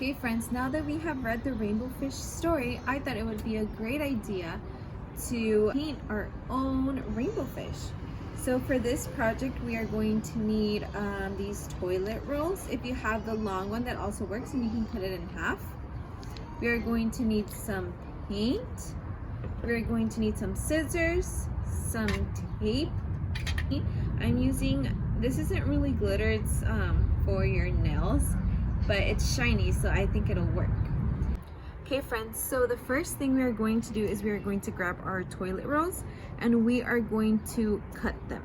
Okay friends, now that we have read the Rainbow Fish story, I thought it would be a great idea to paint our own rainbow fish. So for this project, we are going to need these toilet rolls. If you have the long one, that also works, and you can cut it in half. We are going to need some paint. We are going to need some scissors, some tape. I'm using, this isn't really glitter, it's for your nails, but it's shiny, so I think it'll work. Okay friends, so the first thing we are going to do is we are going to grab our toilet rolls and we are going to cut them.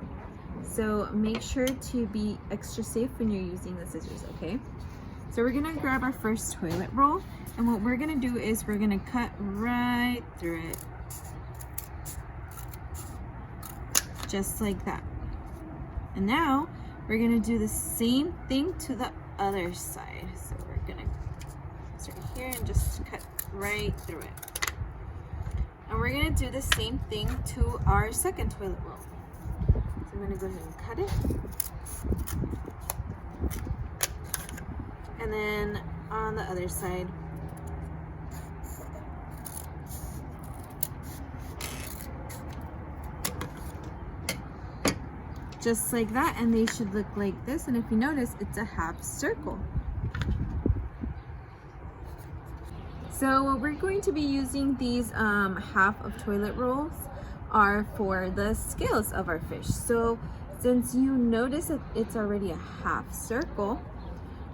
So make sure to be extra safe when you're using the scissors, okay? So we're gonna grab our first toilet roll, and what we're gonna do is we're gonna cut right through it. Just like that. And now we're gonna do the same thing to the other side. So we're gonna start here and just cut right through it. And we're gonna do the same thing to our second toilet roll. So I'm gonna go ahead and cut it. And then on the other side. Just like that, and they should look like this. And if you notice, it's a half circle. So what we're going to be using these half of toilet rolls are for the scales of our fish. So since you notice that it's already a half circle,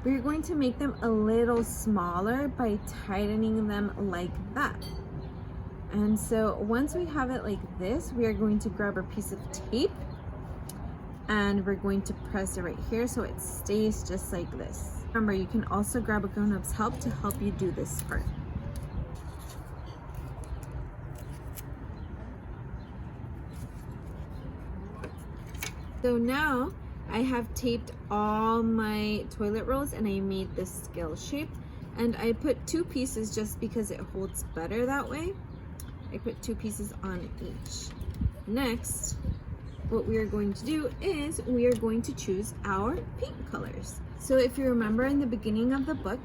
we're going to make them a little smaller by tightening them like that. And so once we have it like this, we are going to grab a piece of tape and we're going to press it right here so it stays just like this. Remember, you can also grab a grown-up's help to help you do this part. So now I have taped all my toilet rolls and I made this scale shape, and I put 2 pieces just because it holds better that way. I put 2 pieces on each. Next, what we are going to do is we are going to choose our paint colors. So if you remember in the beginning of the book,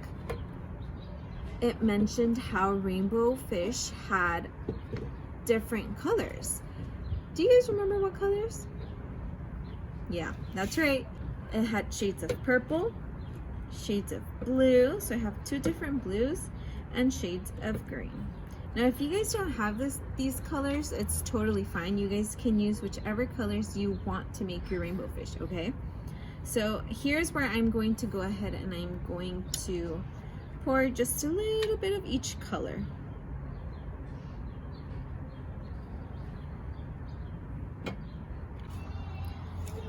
it mentioned how rainbow fish had different colors. Do you guys remember what colors? Yeah, that's right. It had shades of purple, shades of blue, so I have 2 different blues, and shades of green. Now if you guys don't have these colors, it's totally fine. You guys can use whichever colors you want to make your rainbow fish, okay? So here's where I'm going to go ahead and I'm going to pour just a little bit of each color.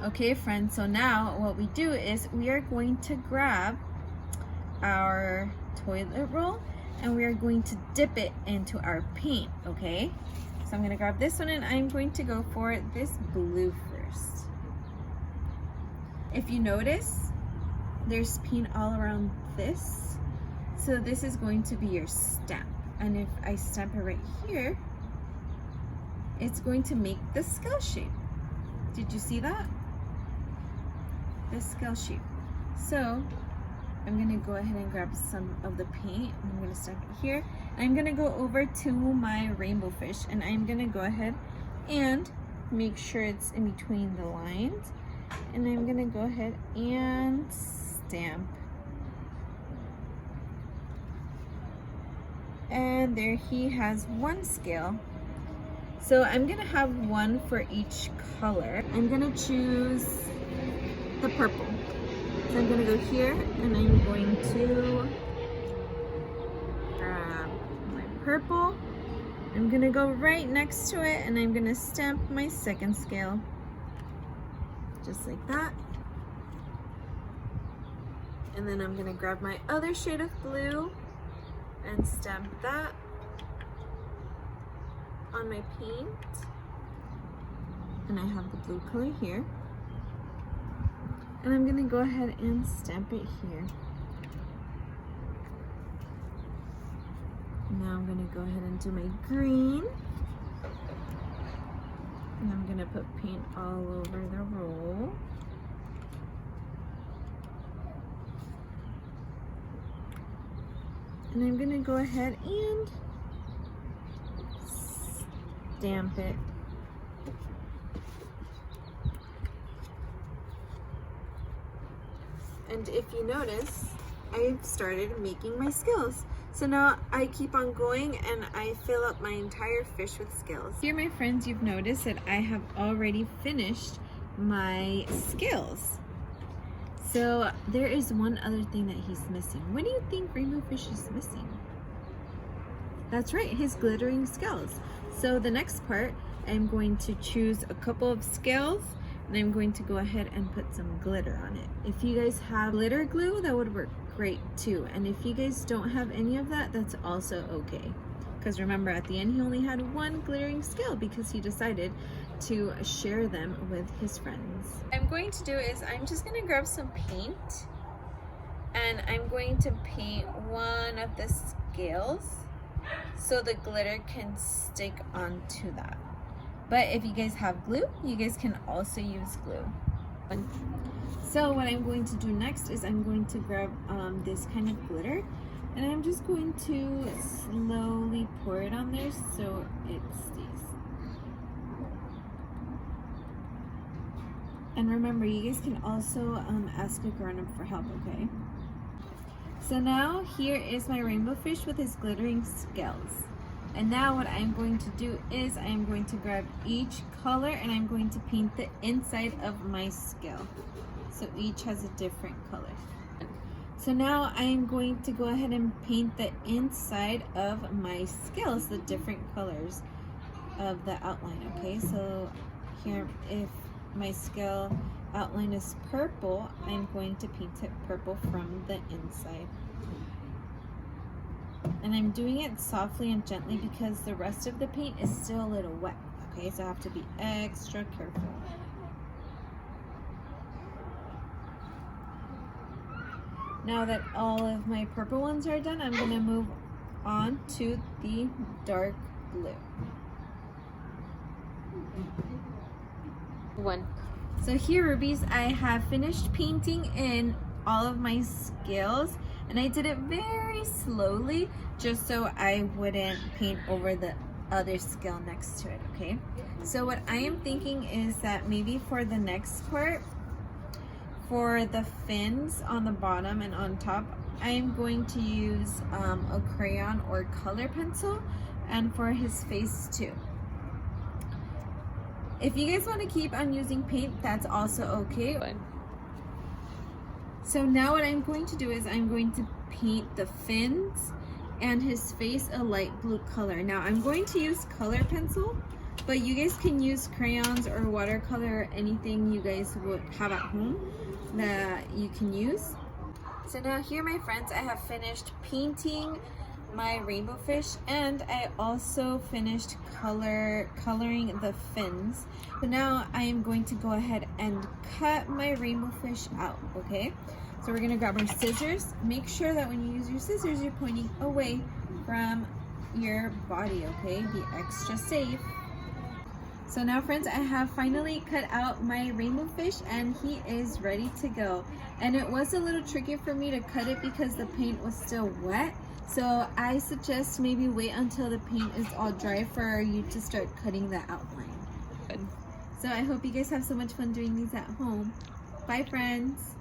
Okay friends, so now what we do is we are going to grab our toilet roll and we are going to dip it into our paint, okay? So I'm gonna grab this one and I'm going to go for this blue first. If you notice, there's paint all around this. So this is going to be your stamp. And if I stamp it right here, it's going to make the skull shape. Did you see that? The skull shape. So I'm gonna go ahead and grab some of the paint. I'm gonna stamp it here. I'm gonna go over to my rainbow fish and I'm gonna go ahead and make sure it's in between the lines. And I'm gonna go ahead and stamp. And there he has 1 scale. So I'm gonna have 1 for each color. I'm gonna choose the purple. So I'm gonna go here and I'm going to grab my purple. I'm gonna go right next to it and I'm gonna stamp my second scale. Just like that. And then I'm gonna grab my other shade of blue and stamp that on my paint. And I have the blue color here. And I'm gonna go ahead and stamp it here. Now I'm gonna go ahead and do my green. And I'm gonna put paint all over the roll. And I'm gonna go ahead and stamp it. And if you notice, I've started making my scales. So now I keep on going and I fill up my entire fish with scales. Here, my friends, you've noticed that I have already finished my scales. So there is one other thing that he's missing. What do you think Rainbow Fish is missing? That's right, his glittering scales. So the next part, I'm going to choose a couple of scales and I'm going to go ahead and put some glitter on it. If you guys have glitter glue, that would work great too. And if you guys don't have any of that, that's also okay. Because remember, at the end, he only had one glittering scale because he decided to share them with his friends. What I'm going to do is I'm just going to grab some paint and I'm going to paint one of the scales so the glitter can stick onto that. But if you guys have glue, you guys can also use glue. So what I'm going to do next is I'm going to grab this kind of glitter and I'm just going to slowly pour it on there so it stays. And remember, you guys can also ask a grown-up for help, okay? So now here is my rainbow fish with his glittering scales. And now what I'm going to do is I'm going to grab each color and I'm going to paint the inside of my scale. So each has a different color. So now I'm going to go ahead and paint the inside of my scales, the different colors of the outline, okay? So here, if my scale outline is purple, I'm going to paint it purple from the inside. And I'm doing it softly and gently because the rest of the paint is still a little wet, okay? So I have to be extra careful. Now that all of my purple ones are done, I'm going to move on to the dark blue. So here, rubies, I have finished painting in all of my scales and I did it very slowly just so I wouldn't paint over the other scale next to it, okay? So what I am thinking is that maybe for the next part, for the fins on the bottom and on top, I am going to use a crayon or color pencil, and for his face too. If you guys want to keep on using paint, that's also okay. So now what I'm going to do is I'm going to paint the fins and his face a light blue color. Now I'm going to use color pencil, but you guys can use crayons or watercolor or anything you guys would have at home that you can use. So now here, my friends, I have finished painting my rainbow fish and I also finished coloring the fins. So now I am going to go ahead and cut my rainbow fish out, okay? So we're gonna grab our scissors. Make sure that when you use your scissors, you're pointing away from your body, okay? Be extra safe. So now, friends, I have finally cut out my rainbow fish and he is ready to go. And it was a little tricky for me to cut it because the paint was still wet. So I suggest maybe wait until the paint is all dry for you to start cutting the outline. So I hope you guys have so much fun doing these at home. Bye, friends.